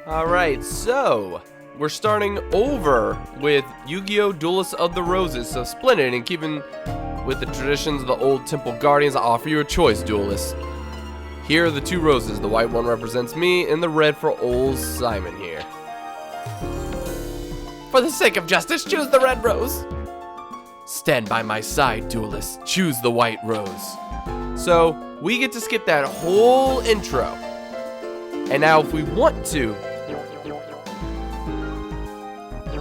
Alright, so we're starting over with Yu-Gi-Oh! Duelists of the Roses. So splendid, and keeping with the traditions of the old Temple Guardians, I offer you a choice, Duelists. Here are the two roses. The white one represents me, and the red for old Simon here. For the sake of justice, choose the red rose. Stand by my side, Duelists. Choose the white rose. So we get to skip that whole intro. And now if we want to,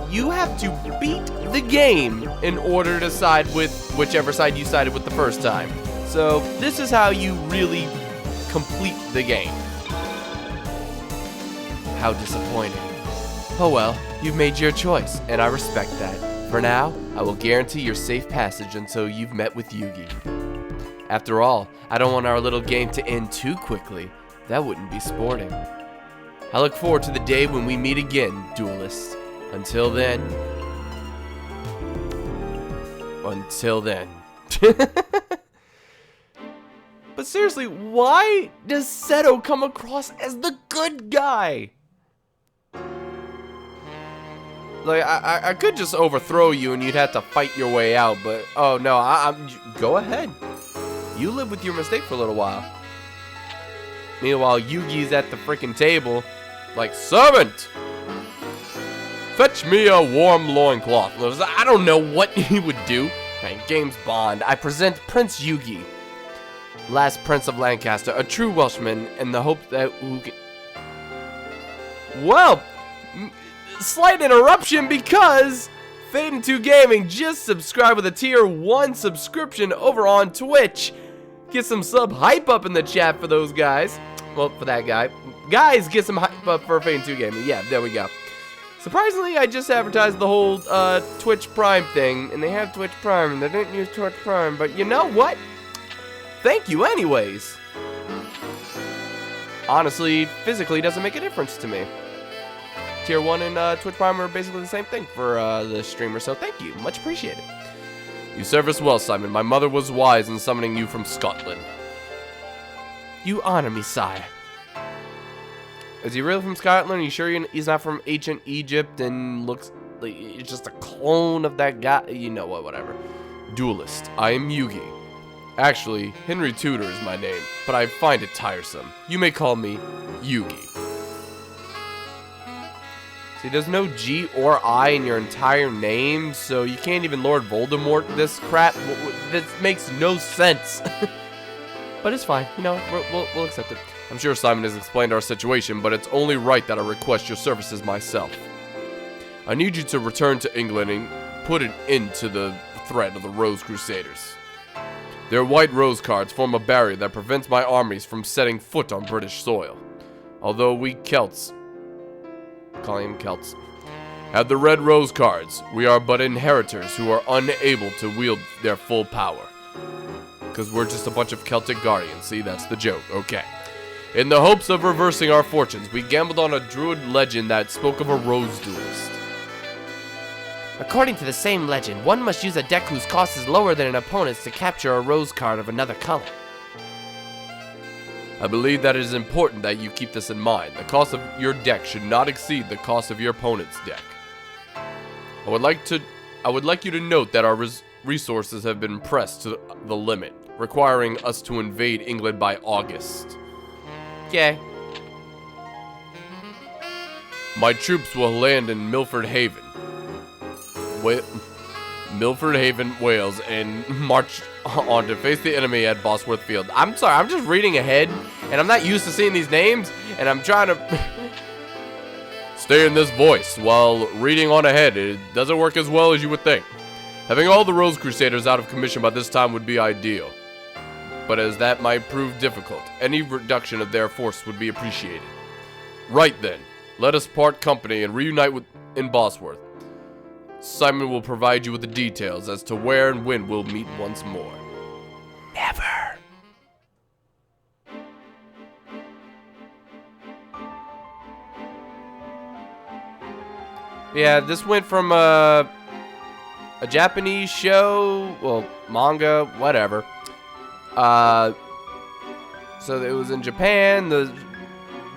you have to beat the game in order to side with whichever side you sided with the first time. So this is how you really complete the game. How disappointing. Oh well, you've made your choice, and I respect that. For now, I will guarantee your safe passage until you've met with Yugi. After all, I don't want our little game to end too quickly. That wouldn't be sporting. I look forward to the day when we meet again, Duelists. Until then. But seriously, why does Seto come across as the good guy? Like, I could just overthrow you and you'd have to fight your way out, but oh no, I'm go ahead. You live with your mistake for a little while. Meanwhile, Yugi's at the freaking table, like, servant! Fetch me a warm loincloth. I don't know what he would do. Right, game's Bond. I present Prince Yugi, last Prince of Lancaster, a true Welshman, in the hope that well, slight interruption because Fade 2 Gaming just subscribed with a tier 1 subscription over on Twitch. Get some sub hype up in the chat for those guys. Well, for that guy. Guys, get some hype up for Fade 2 Gaming. Yeah, there we go. Surprisingly, I just advertised the whole Twitch Prime thing, and they have Twitch Prime, and they didn't use Twitch Prime, but you know what? Thank you anyways. Honestly, physically doesn't make a difference to me. Tier 1 and Twitch Prime are basically the same thing for the streamer, so thank you. Much appreciated. You serve us well, Simon. My mother was wise in summoning you from Scotland. You honor me, sire. Is he really from Scotland? Are you sure he's not from ancient Egypt and looks like he's just a clone of that guy? You know what, whatever. Duelist, I am Yugi. Actually, Henry Tudor is my name, but I find it tiresome. You may call me Yugi. See, there's no G or I in your entire name, so you can't even Lord Voldemort this crap. This makes no sense. But it's fine, you know, we'll accept it. I'm sure Simon has explained our situation, but it's only right that I request your services myself. I need you to return to England and put an end to the threat of the Rose Crusaders. Their white rose cards form a barrier that prevents my armies from setting foot on British soil. Although we Celts, calling them Celts, have the red rose cards, we are but inheritors who are unable to wield their full power. Because we're just a bunch of Celtic guardians. See, that's the joke. Okay. In the hopes of reversing our fortunes, we gambled on a druid legend that spoke of a rose duelist. According to the same legend, one must use a deck whose cost is lower than an opponent's to capture a rose card of another color. I believe that it is important that you keep this in mind. The cost of your deck should not exceed the cost of your opponent's deck. I would like you to note that our resources have been pressed to the limit, requiring us to invade England by August. Okay. My troops will land in Milford Haven, Wales, and march on to face the enemy at Bosworth Field. I'm sorry, I'm just reading ahead, and I'm not used to seeing these names, and I'm trying to stay in this voice while reading on ahead. It doesn't work as well as you would think. Having all the Rose Crusaders out of commission by this time would be ideal. But as that might prove difficult, any reduction of their force would be appreciated. Right then, let us part company and reunite in Bosworth. Simon will provide you with the details as to where and when we'll meet once more. Never. Yeah, this went from a Japanese show, well, manga, whatever. So it was in Japan. The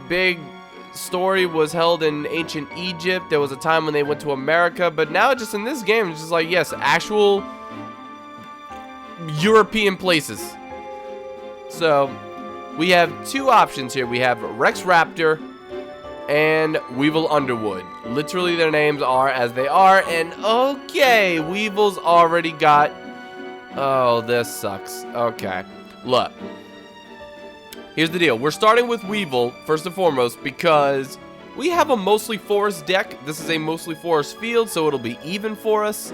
big story was held in ancient Egypt. There was a time when they went to America, but now just in this game, it's just like, yes, actual European places. So we have two options here. We have Rex Raptor and Weevil Underwood. Literally their names are as they are. And okay, Weevil's already got... Oh, this sucks. Okay, look. Here's the deal. We're starting with Weevil, first and foremost, because we have a mostly forest deck. This is a mostly forest field, so it'll be even for us.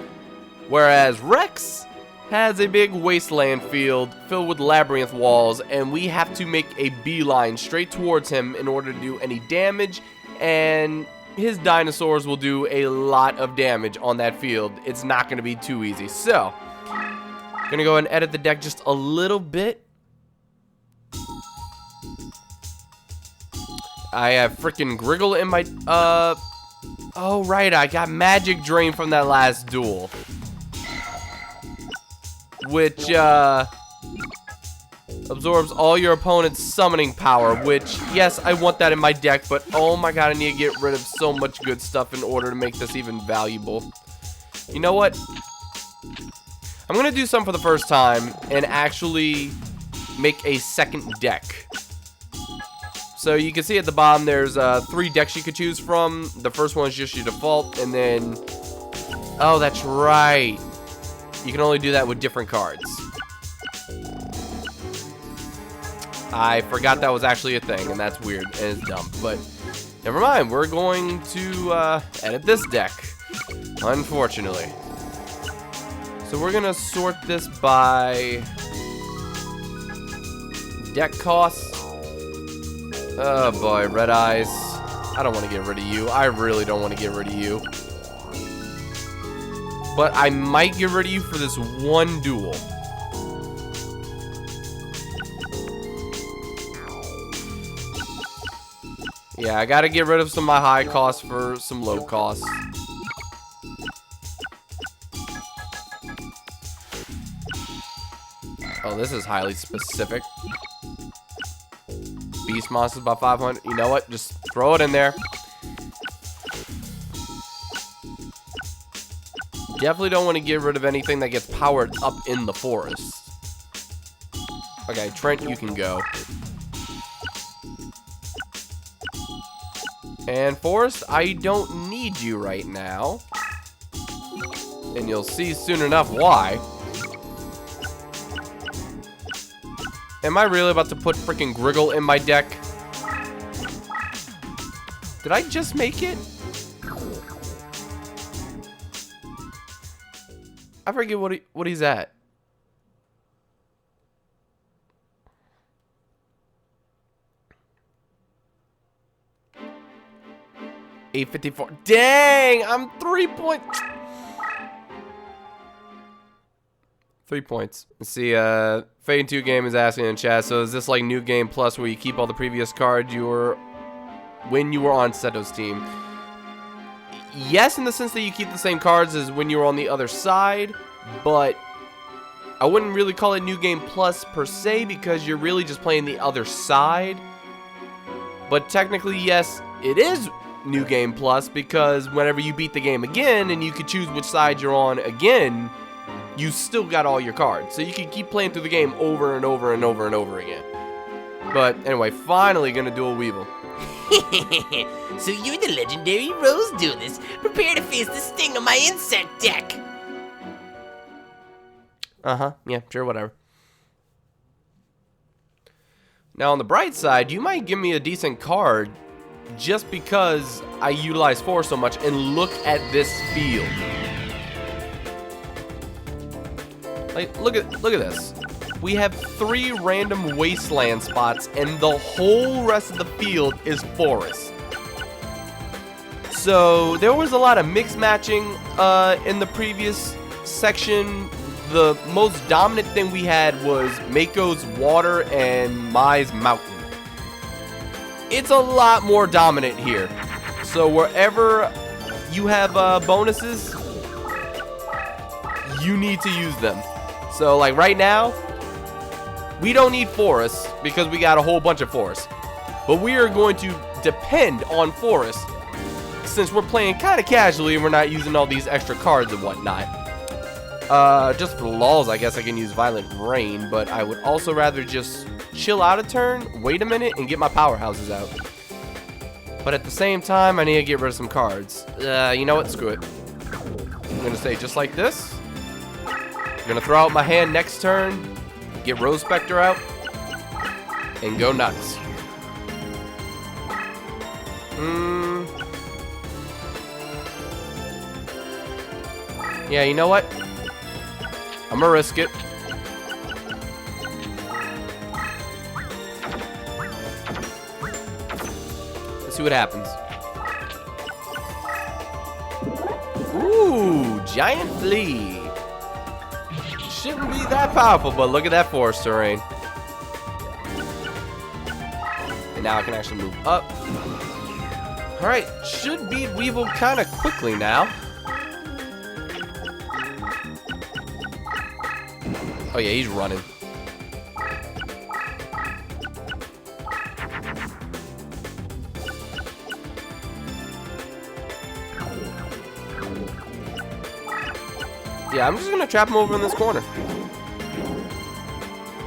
Whereas Rex has a big wasteland field filled with labyrinth walls, and we have to make a beeline straight towards him in order to do any damage, and his dinosaurs will do a lot of damage on that field. It's not going to be too easy. So, going to go and edit the deck just a little bit. I have freaking Griggle in my, oh right, I got Magic Drain from that last duel. Which, absorbs all your opponent's summoning power, which, yes, I want that in my deck, but oh my god, I need to get rid of so much good stuff in order to make this even valuable. You know what? I'm gonna do something for the first time and actually make a second deck. So you can see at the bottom there's 3 decks you could choose from. The first one is just your default, and then... Oh, that's right. You can only do that with different cards. I forgot that was actually a thing, and that's weird, and it's dumb. But never mind, we're going to edit this deck, unfortunately. So we're going to sort this by deck costs. Oh boy, Red Eyes. I don't want to get rid of you. I really don't want to get rid of you. But I might get rid of you for this one duel. Yeah, I gotta get rid of some of my high costs for some low costs. Oh, this is highly specific. Beast monsters by 500. You know what? Just throw it in there. Definitely don't want to get rid of anything that gets powered up in the forest. Okay, Trent, you can go. And Forest, I don't need you right now. And you'll see soon enough why. Am I really about to put freaking Griggle in my deck? Did I just make it? I forget what he's at. $854. Dang, I'm 3 points. 3 points. Let's see, Fade 2 Game is asking in chat, so is this like New Game Plus where you keep all the previous cards you were when you were on Seto's team? Yes, in the sense that you keep the same cards as when you were on the other side, but I wouldn't really call it New Game Plus per se because you're really just playing the other side. But technically, yes, it is New Game Plus because whenever you beat the game again and you could choose which side you're on again, you still got all your cards. So you can keep playing through the game over and over and over and over again. But anyway, finally gonna do a Weevil. So you're the legendary Rose Duelist. Prepare to face the sting of my insect deck. Uh-huh, yeah, sure, whatever. Now on the bright side, you might give me a decent card just because I utilize Force so much, and look at this field. Like, look at this. We have 3 random wasteland spots, and the whole rest of the field is forest. So there was a lot of mix matching in the previous section. The most dominant thing we had was Mako's water and Mai's mountain. It's a lot more dominant here. So wherever you have bonuses, you need to use them. So like right now, we don't need forests because we got a whole bunch of forests. But we are going to depend on Forest since we're playing kind of casually and we're not using all these extra cards and whatnot. Just for lulz, I guess I can use Violent Rain, but I would also rather just chill out a turn, wait a minute, and get my powerhouses out. But at the same time, I need to get rid of some cards. You know what? Screw it. I'm going to say just like this. I'm going to throw out my hand next turn, get Rose Spectre out, and go nuts. Yeah, you know what? I'm gonna risk it. Let's see what happens. Ooh, giant flea. Shouldn't be that powerful, but look at that forest terrain. And now I can actually move up. Alright, should beat Weevil kind of quickly now. Oh yeah, he's running. Yeah, I'm just gonna trap him over in this corner.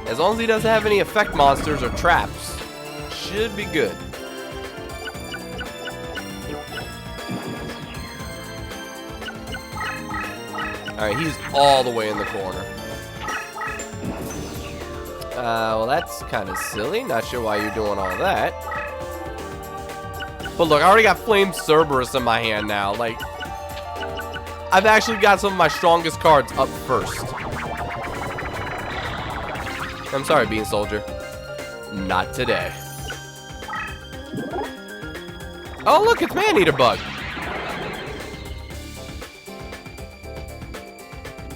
As long as he doesn't have any effect monsters or traps, should be good. Alright, he's all the way in the corner. Well, that's kind of silly. Not sure why you're doing all that. But look, I already got Flame Cerberus in my hand now. Like, I've actually got some of my strongest cards up first. I'm sorry, Bean Soldier. Not today. Oh, look, it's Maneater Bug.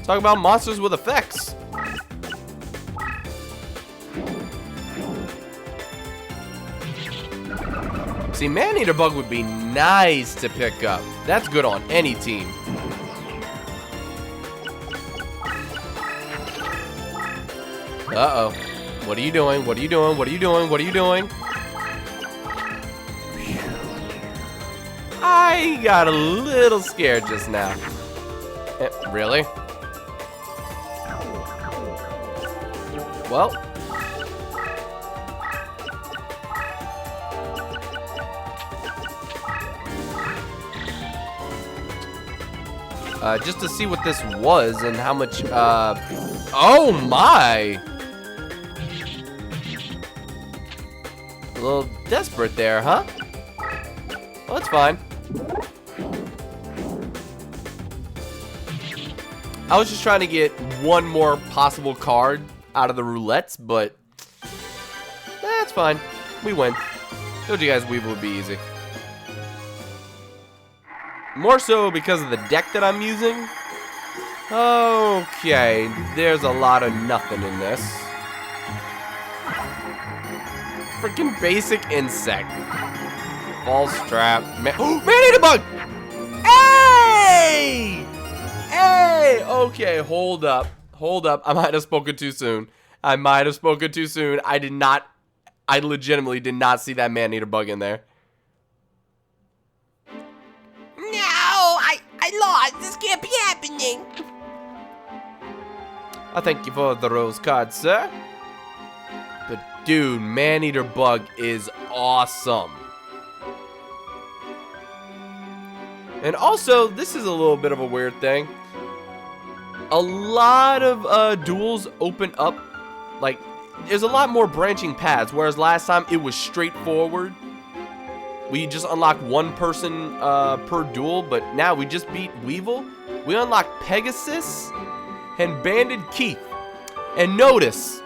Talk about monsters with effects. See, Maneater Bug would be nice to pick up. That's good on any team. Uh-oh. What are you doing? What are you doing? What are you doing? What are you doing? I got a little scared just now. Really? Well. Just to see what this was and how much, oh my! A little desperate there, huh? Well, that's fine. I was just trying to get one more possible card out of the roulettes, but that's fine. We win. Told you guys Weevil would be easy. More so because of the deck that I'm using. Okay, there's a lot of nothing in this. Freaking basic insect. False trap. Maneater Bug! Hey! Hey! Okay, hold up. Hold up. I might have spoken too soon. I might have spoken too soon. I legitimately did not see that Maneater Bug in there. I lost. This can't be happening. I thank you for the rose card, sir. But dude, Maneater Bug is awesome. And also, this is a little bit of a weird thing. A lot of duels open up, like, there's a lot more branching paths, whereas last time it was straightforward. We just unlocked one person per duel, but now we just beat Weevil. We unlocked Pegasus and Banded Keith. And notice,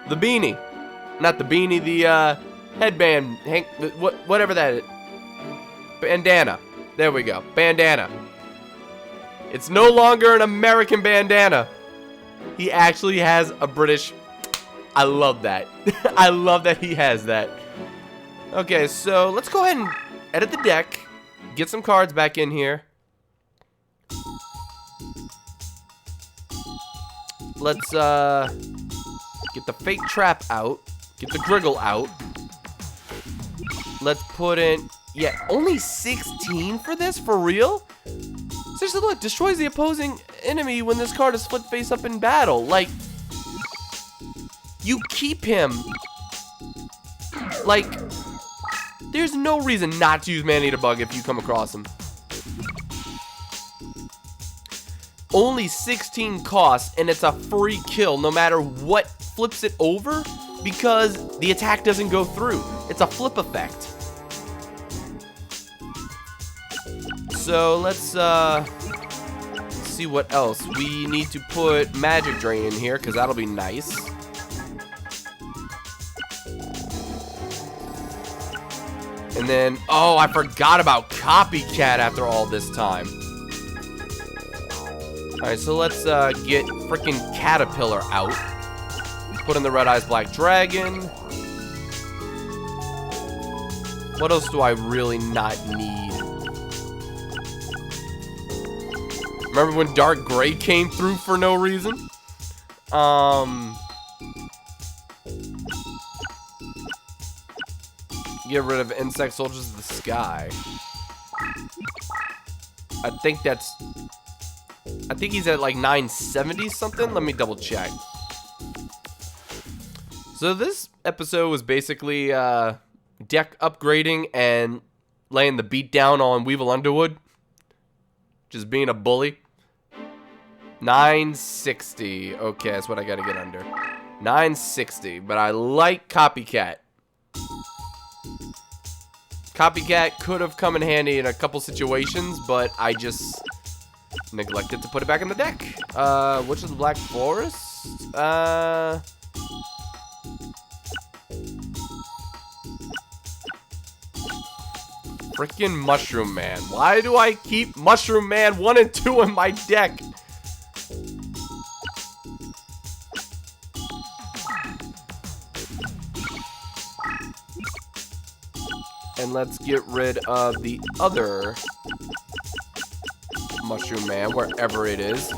the beanie. Not the beanie, the headband, whatever that is. Bandana. There we go, bandana. It's no longer an American bandana. He actually has a British. I love that. I love that he has that. Okay, so let's go ahead and edit the deck. Get some cards back in here. Let's get the fake trap out. Get the Griggle out. Let's put in... Yeah, only 16 for this? For real? Seriously, look. Destroys the opposing enemy when this card is flipped face up in battle. Like, you keep him. Like, there's no reason not to use Man-Eater Bug if you come across him. Only 16 costs, and it's a free kill no matter what flips it over because the attack doesn't go through. It's a flip effect. So let's see what else. We need to put Magic Drain in here because that'll be nice. And then, oh, I forgot about Copycat after all this time. Alright, so let's get freaking Caterpillar out. Put in the Red Eyes Black Dragon. What else do I really not need? Remember when Dark Gray came through for no reason? Get rid of Insect Soldiers of the Sky. I think he's at like 970 something. Let me double check. So this episode was basically deck upgrading and laying the beat down on Weevil Underwood. Just being a bully. 960. Okay, that's what I gotta get under. 960. But I like Copycat. Copycat could have come in handy in a couple situations, but I just neglected to put it back in the deck. Which is the Black Forest? Freaking Mushroom Man. Why do I keep Mushroom Man 1 and 2 in my deck? And let's get rid of the other Mushroom Man, wherever it is.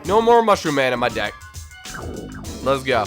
No more Mushroom Man in my deck. Let's go.